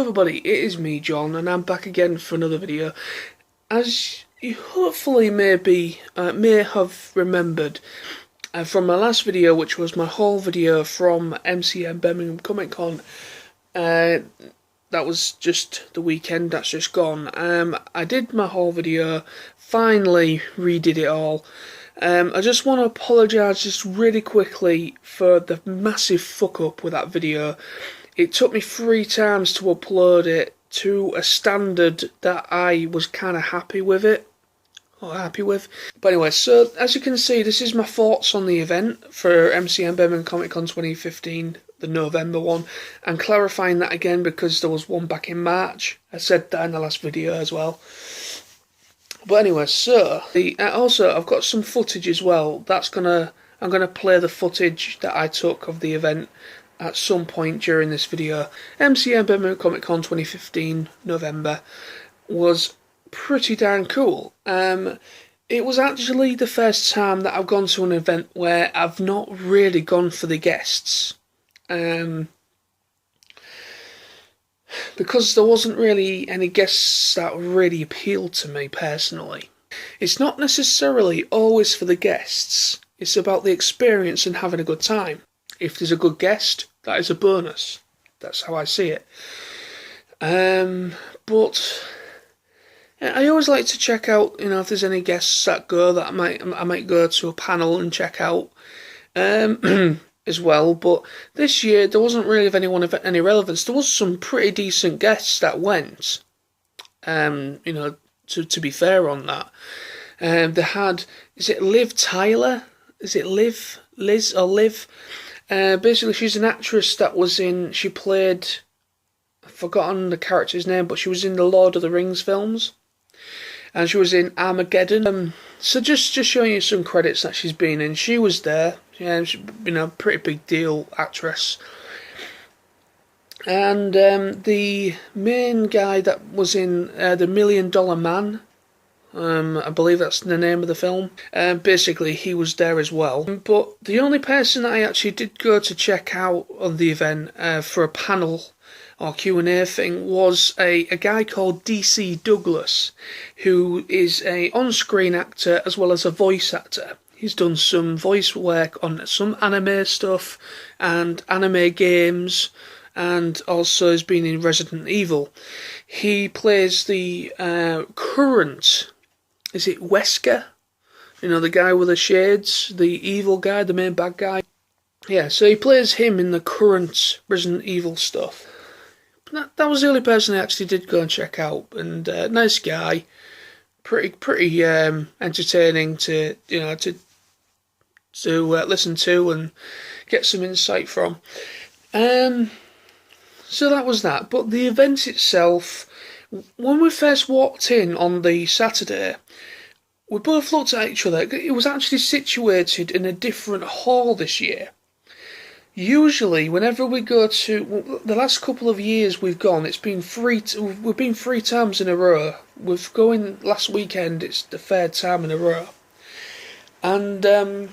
Hello everybody, it is me John and I'm back again for another video. As you hopefully may have remembered from my last video, which was my haul video from MCM Birmingham Comic Con, that was just the weekend that's just gone. I did my haul video, finally redid it all. I just want to apologise just really quickly for the massive fuck up with that video. It took me 3 times to upload it to a standard that I was kind of happy with. But anyway, so as you can see, this is my thoughts on the event for MCM Birmingham Comic Con 2015, the November one. I'm clarifying that again because there was one back in March. I said that in the last video as well. But anyway, so also I've got some footage as well. I'm gonna play the footage that I took of the event at some point during this video. MCM Birmingham Comic Con 2015 November was pretty darn cool. It was actually the first time that I've gone to an event where I've not really gone for the guests. Because there wasn't really any guests that really appealed to me personally. It's not necessarily always for the guests, it's about the experience and having a good time. If there's a good guest, that is a bonus. That's how I see it. But I always like to check out, if there's any guests that go that I might go to a panel and check out as well. But this year there wasn't really of anyone of any relevance. There was some pretty decent guests that went. To be fair on that, they had, is it Liv Tyler? Is it Liz or Liv? Basically, she's an actress that she played, I've forgotten the character's name, but she was in the Lord of the Rings films. And she was in Armageddon. So just showing you some credits that she's been in. She was there. Yeah, she's been a pretty big deal actress. And the main guy that was in The $1 Million Man, I believe that's the name of the film. Basically, he was there as well. But the only person that I actually did go to check out on the event for a panel or Q&A thing was a guy called DC Douglas, who is a on-screen actor as well as a voice actor. He's done some voice work on some anime stuff and anime games, and also has been in Resident Evil. He plays the current, is it Wesker? The guy with the shades, the evil guy, the main bad guy. Yeah, so he plays him in the current Resident Evil stuff. That was the only person I actually did go and check out, and nice guy, pretty entertaining to listen to and get some insight from. So that was that. But the event itself, when we first walked in on the Saturday, we both looked at each other. It was actually situated in a different hall this year. Usually, whenever we go to the last couple of years we've gone, we've been 3 times in a row. We've going last weekend. It's the 3rd time in a row, and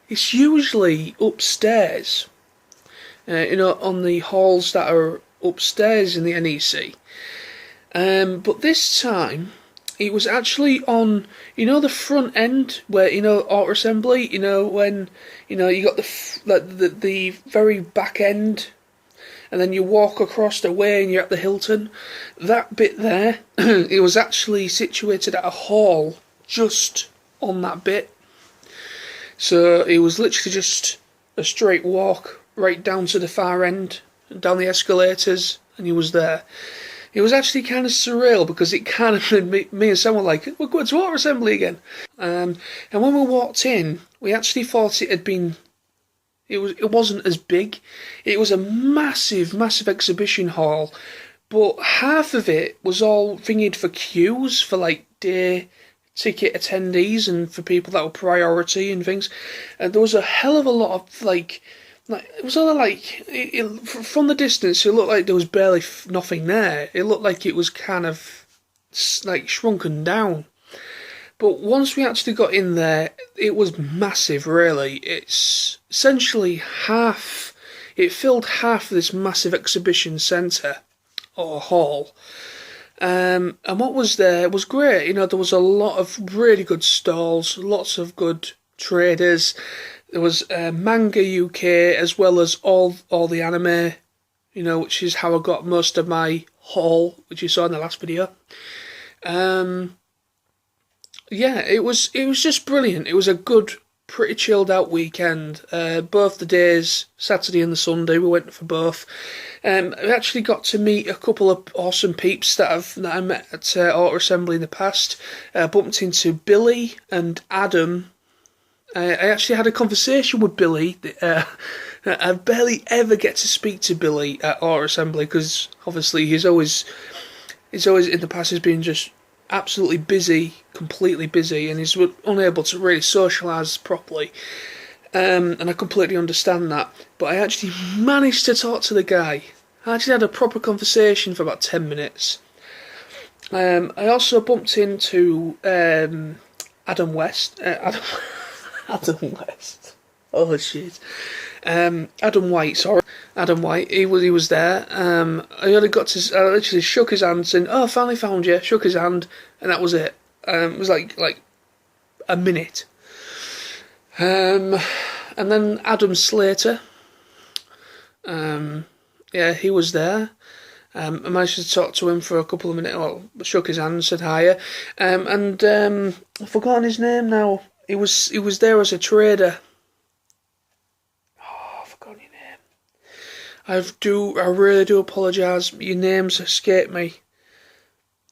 it's usually upstairs. On the halls that are upstairs in the NEC. But this time, it was actually on, the front end where, auto assembly, when, you got the very back end, and then you walk across the way and you're at the Hilton. That bit there, it was actually situated at a hall just on that bit. So it was literally just a straight walk right down to the far end, down the escalators, and he was there. It was actually kind of surreal because it kind of made me and someone like, we're going to auto assembly again. And when we walked in, we actually thought it wasn't as big. It was a massive exhibition hall, but half of it was all thingied for queues for like day ticket attendees and for people that were priority and things. And there was a hell of a lot of it was all from the distance, it looked like there was barely nothing there. It looked like it was kind of shrunken down. But once we actually got in there, it was massive, really. It's essentially half it filled half of this massive exhibition centre or hall. And what was there was great. You know, there was a lot of really good stalls, lots of good traders. There was manga UK as well as all the anime, you know, which is how I got most of my haul, which you saw in the last video. Yeah, it was just brilliant. It was a good, pretty chilled out weekend. Both the days, Saturday and the Sunday, we went for both. We actually got to meet a couple of awesome peeps that I met at Auto Assembly in the past. Bumped into Billy and Adam. I actually had a conversation with Billy. I barely ever get to speak to Billy at Auto Assembly because obviously he's always in the past has been just absolutely busy, completely busy, and he's unable to really socialise properly. And I completely understand that. But I actually managed to talk to the guy. I actually had a proper conversation for about 10 minutes. I also bumped into Adam West. Adam West. Oh shit. Adam White, sorry. Adam White. He was there. I literally shook his hand saying, "Oh, I finally found you." Shook his hand, and that was it. It was like a minute. And then Adam Slater. Yeah, he was there. I managed to talk to him for a couple of minutes. Well, shook his hand, said hiya. I've forgotten his name now. He was there as a trader. Oh, I've forgotten your name. I really do apologise. Your name's escaped me.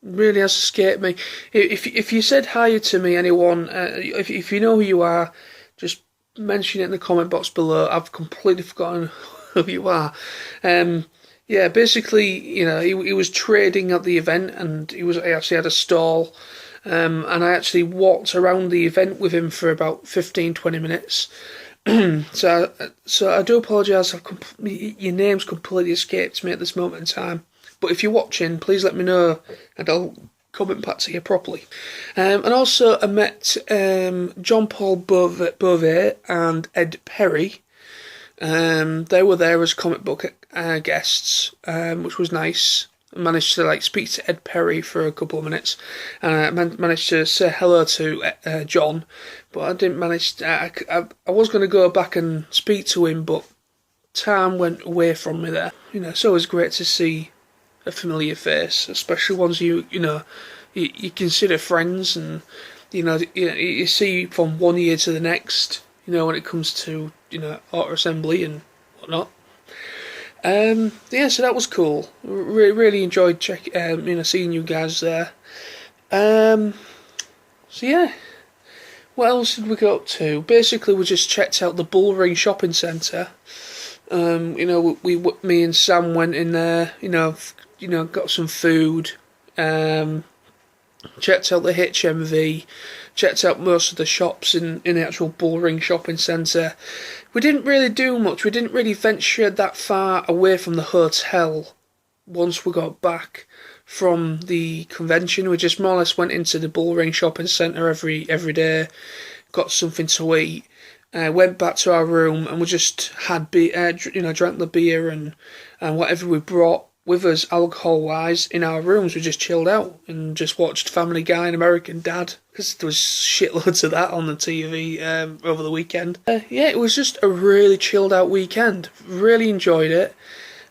Really has escaped me. If you said hi to me, anyone, if you know who you are, just mention it in the comment box below. I've completely forgotten who you are. Yeah, basically, you know, he was trading at the event, and he actually had a stall. And I actually walked around the event with him for about 15-20 minutes. So I do apologise. Your name's completely escaped me at this moment in time. But if you're watching, please let me know, and I'll comment back to you properly. And also I met John Paul Beauvais and Ed Perry. They were there as comic book guests, which was nice. I managed to speak to Ed Perry for a couple of minutes, and I managed to say hello to John, but I didn't manage to, I was going to go back and speak to him, but time went away from me there. You know, it's always great to see a familiar face, especially ones you consider friends, and you see from one year to the next, you know, when it comes to, you know, Auto Assembly and whatnot. Yeah, so that was cool. Really enjoyed seeing you guys there. So yeah, what else did we go up to? Basically, we just checked out the Bullring Shopping Centre. You know, me and Sam went in there. You know, got some food. Checked out the HMV. Checked out most of the shops in the actual Bullring Shopping Centre. We didn't really do much. We didn't really venture that far away from the hotel once we got back from the convention. We just more or less went into the Bullring Shopping Centre every day, got something to eat, went back to our room, and we just had drank the beer and whatever we brought with us alcohol-wise in our rooms. We just chilled out and just watched Family Guy and American Dad, because there was shitloads of that on the TV over the weekend. Yeah, it was just a really chilled out weekend. Really enjoyed it.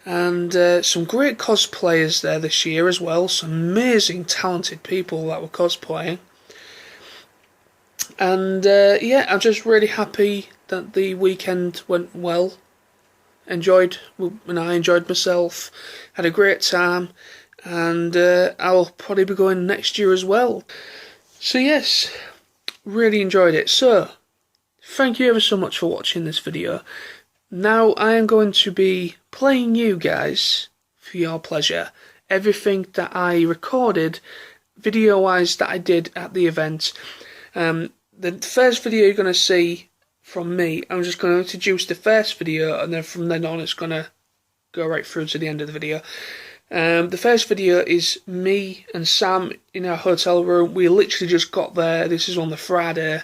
And some great cosplayers there this year as well. Some amazing talented people that were cosplaying. And yeah, I'm just really happy that the weekend went well. I enjoyed myself, had a great time, and I'll probably be going next year as well. So yes, really enjoyed it. So, thank you ever so much for watching this video. Now I am going to be playing you guys, for your pleasure, everything that I recorded, video-wise, that I did at the event. The first video you're going to see from me, I'm just going to introduce the first video, and then from then on it's going to go right through to the end of the video. The first video is me and Sam in our hotel room. We literally just got there. This is on the Friday,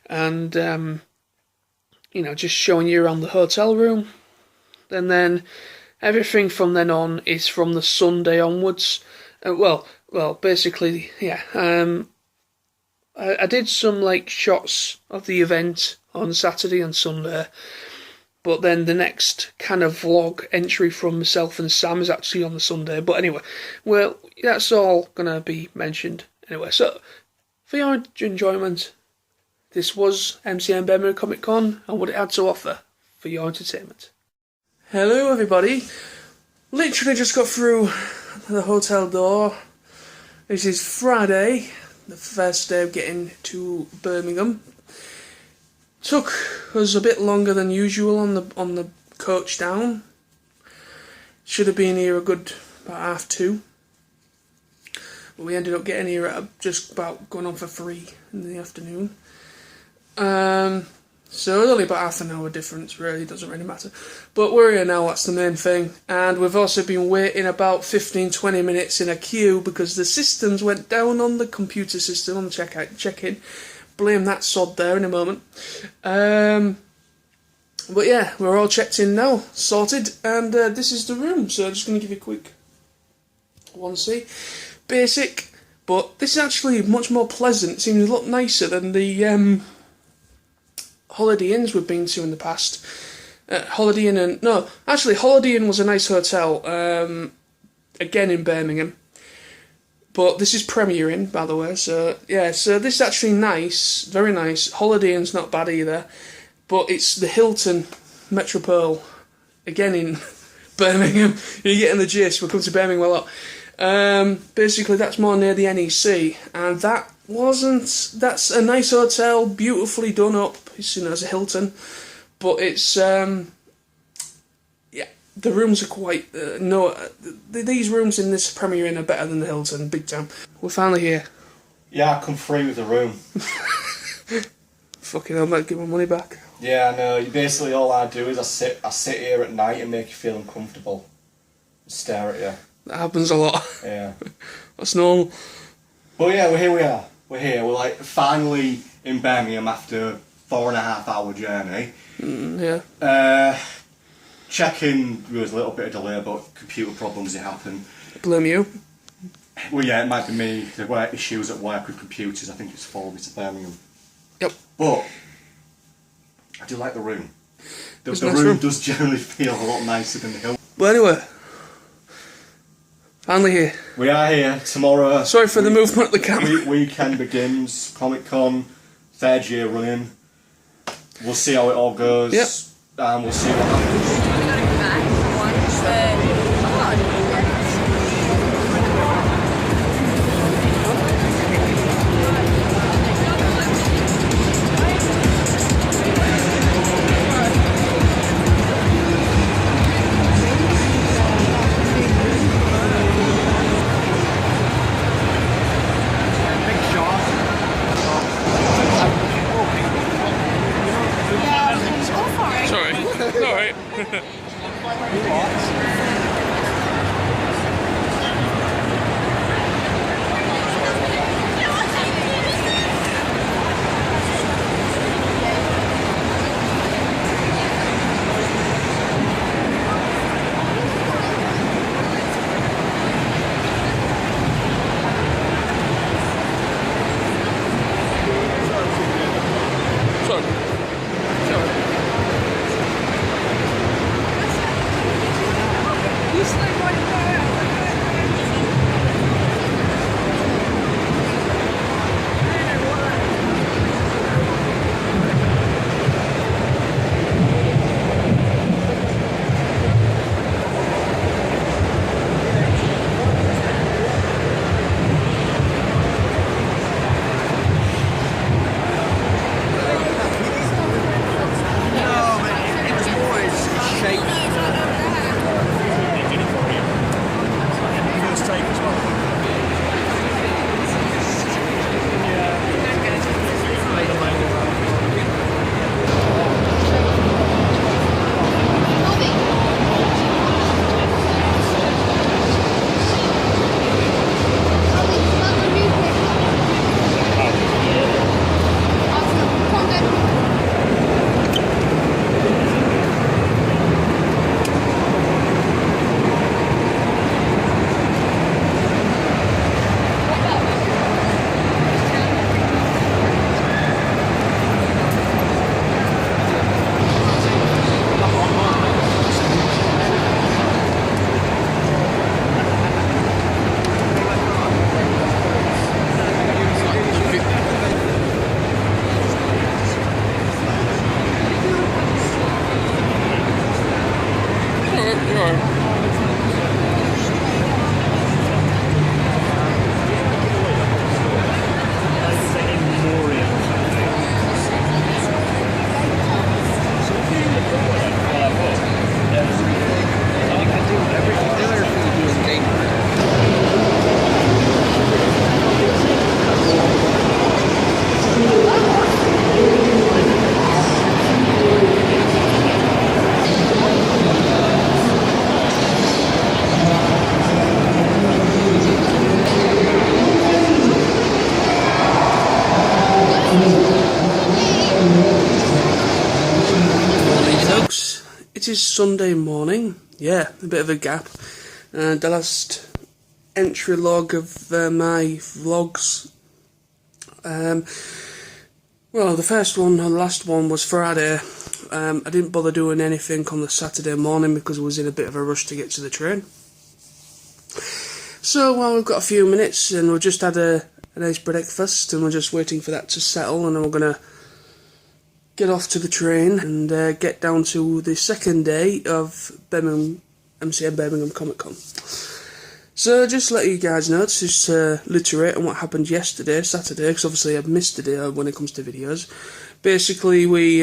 and you know, just showing you around the hotel room. and then everything from then on is from the Sunday onwards. Basically, yeah. I did some like shots of the event on Saturday and Sunday, but then the next kind of vlog entry from myself and Sam is actually on the Sunday. But anyway, well, that's all gonna be mentioned anyway. So, for your enjoyment, this was MCM Birmingham Comic Con and what it had to offer for your entertainment. Hello everybody, literally just got through the hotel door. This is Friday, the first day of getting to Birmingham. Took us a bit longer than usual on the coach down. Should have been here a good about 2:30. But we ended up getting here at just about going on for 3 in the afternoon. So it's only about half an hour difference, really, doesn't really matter. But we're here now, that's the main thing. And we've also been waiting about 15-20 minutes in a queue because the systems went down on the computer system, on the check-in. Blame that sod there in a moment. But yeah, we're all checked in now, sorted, and this is the room. So I'm just going to give you a quick 1C. Basic, but this is actually much more pleasant. It seems a lot nicer than the Holiday Inns we've been to in the past. Holiday Inn was a nice hotel, again in Birmingham. But this is Premier Inn, by the way, so yeah, so this is actually nice, very nice. Holiday Inn's not bad either, but it's the Hilton Metropole, again in Birmingham. You're getting the gist, we'll come to Birmingham a lot. Basically that's more near the NEC, and that's a nice hotel, beautifully done up, it's, you know, as a Hilton, but it's, yeah, the rooms are quite, these rooms in this Premier Inn are better than the Hilton, big time. We're finally here. Yeah, I come free with the room. Fucking hell, I might give my money back. Yeah, I know, basically all I do is I sit here at night and make you feel uncomfortable. Stare at you. That happens a lot. Yeah. That's normal. But yeah, we are. We're here. We're like finally in Birmingham after 4.5 hour journey. Yeah. Check-in, there was a little bit of delay, but computer problems, it happened. Blame you. Well, yeah, it might be me. There were issues at work with computers. I think it's followed me to Birmingham. Yep. But I do like the room. The nice room does generally feel a lot nicer than the hill. But anyway, finally here. We are here tomorrow. Sorry for the movement of the camera. Weekend begins. Comic Con, 3rd year running. We'll see how it all goes. Yep. And we'll see what happens. Sorry. Alright. is Sunday morning. Yeah, a bit of a gap. The last entry log of my vlogs. Well, the first one, or the last one, was Friday. I didn't bother doing anything on the Saturday morning because I was in a bit of a rush to get to the train. So, well, we've got a few minutes and we've just had a nice breakfast and we're just waiting for that to settle, and then we're going to get off to the train and get down to the second day of MCM Birmingham Comic Con. So just to let you guys know, to just reiterate on what happened yesterday, Saturday, because obviously I've missed a day when it comes to videos. Basically, we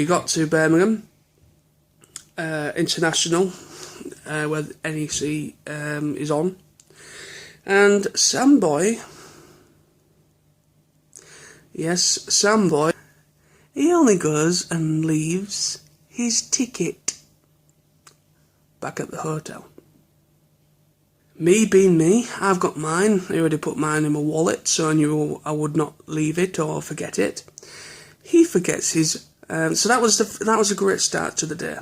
got to Birmingham International, where NEC is on, and Samboy, yes, Samboy, he only goes and leaves his ticket back at the hotel. Me being me, I've got mine. I already put mine in my wallet, so I knew I would not leave it or forget it. He forgets his, so that was a great start to the day.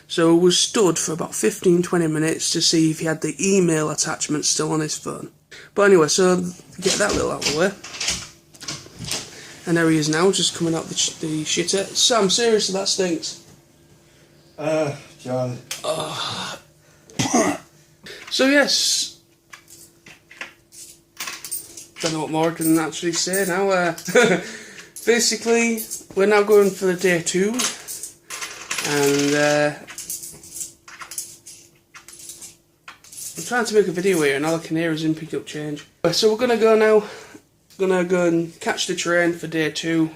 So we stood for about 15-20 minutes to see if he had the email attachment still on his phone. But anyway, so get that little out of the way. And there he is now, just coming out the shitter. Sam, seriously, that stinks. John. So yes, don't know what more I can actually say now. Basically, we're now going for the day 2, and I'm trying to make a video here, and all I can hear is in pick up change. So we're gonna go now. Gonna go and catch the train for day 2,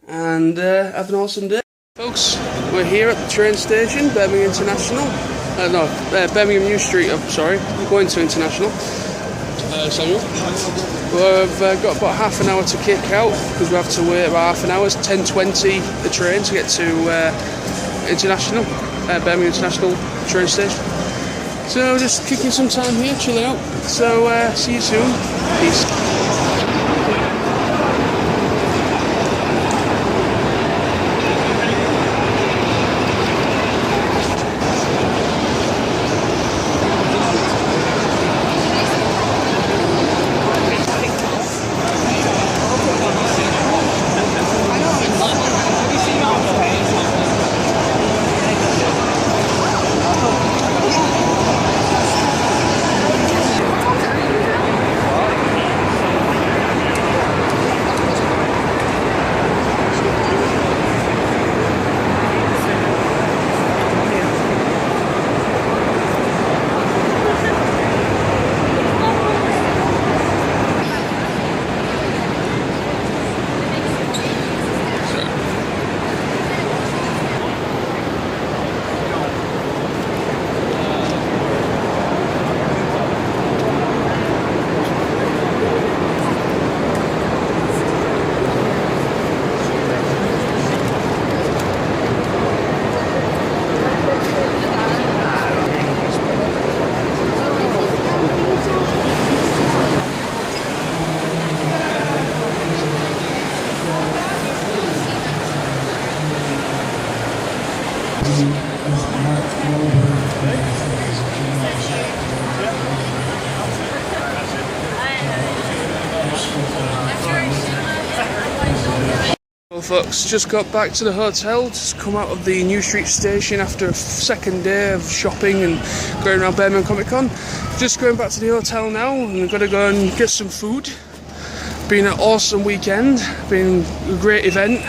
and have an awesome day, folks. We're here at the train station, Birmingham International. Birmingham New Street, sorry, going to International. Samuel. We've got about half an hour to kick out because we have to wait about half an hour. It's 10:20 the train to get to International, Birmingham International train station. So just kicking some time here, chilling out. So see you soon. Peace. Well folks, just got back to the hotel, just come out of the New Street station after a second day of shopping and going around Birmingham Comic Con. Just going back to the hotel now, and we've got to go and get some food. Been an awesome weekend, been a great event.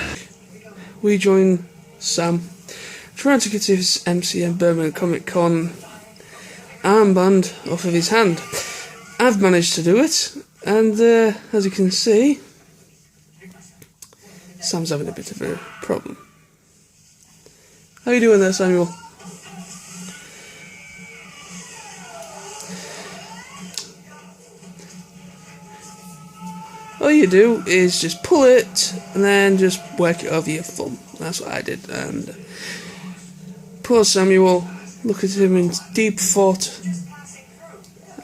We join Sam, trying to get his MCM Birmingham Comic Con armband off of his hand. I've managed to do it, and as you can see, Sam's having a bit of a problem. How are you doing there, Samuel? All you do is just pull it and then just work it over your thumb. That's what I did. And poor Samuel, look at him in deep thought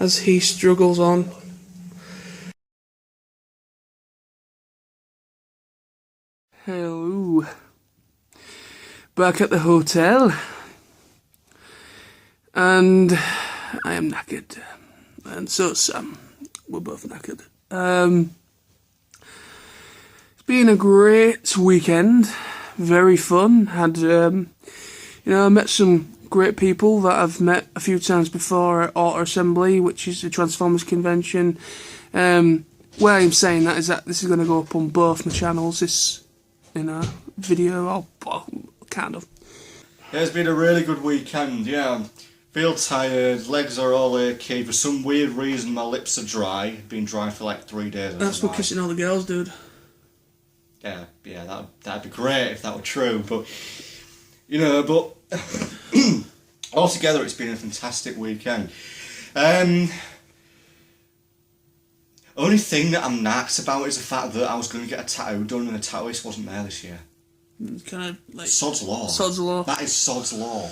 as he struggles on. Hello. back at the hotel, and I am knackered, and so is Sam. We're both knackered. It's been a great weekend, very fun. Had I met some great people that I've met a few times before at Auto Assembly, which is a Transformers convention. Why I'm saying that is that this is going to go up on both my channels. This, video, I'll kind of. Yeah, it's been a really good weekend. Yeah, feel tired, legs are all achy. For some weird reason, my lips are dry. Been dry for like 3 days. That's what kissing all the girls, dude. Yeah, that'd be great if that were true. But altogether, it's been a fantastic weekend. Only thing that I'm naxed about is the fact that I was going to get a tattoo done and the tattooist wasn't there this year. Kind of like Sod's law. Sod's law. That is Sod's law.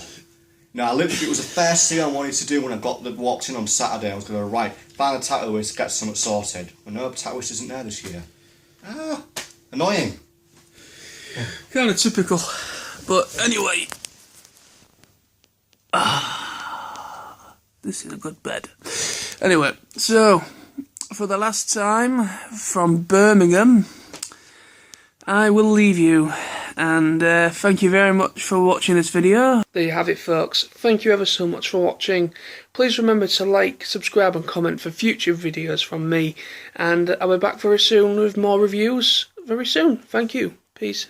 Now, literally, it was the first thing I wanted to do when I walked in on Saturday. I was going to find a tattooist, get something sorted. But no, the tattooist isn't there this year. Annoying. Kind of typical. But anyway, this is a good bed. Anyway, so for the last time from Birmingham, I will leave you, and thank you very much for watching this video. There you have it, folks. Thank you ever so much for watching. Please remember to like, subscribe and comment for future videos from me, and I'll be back very soon with more reviews very soon. Thank you. Peace.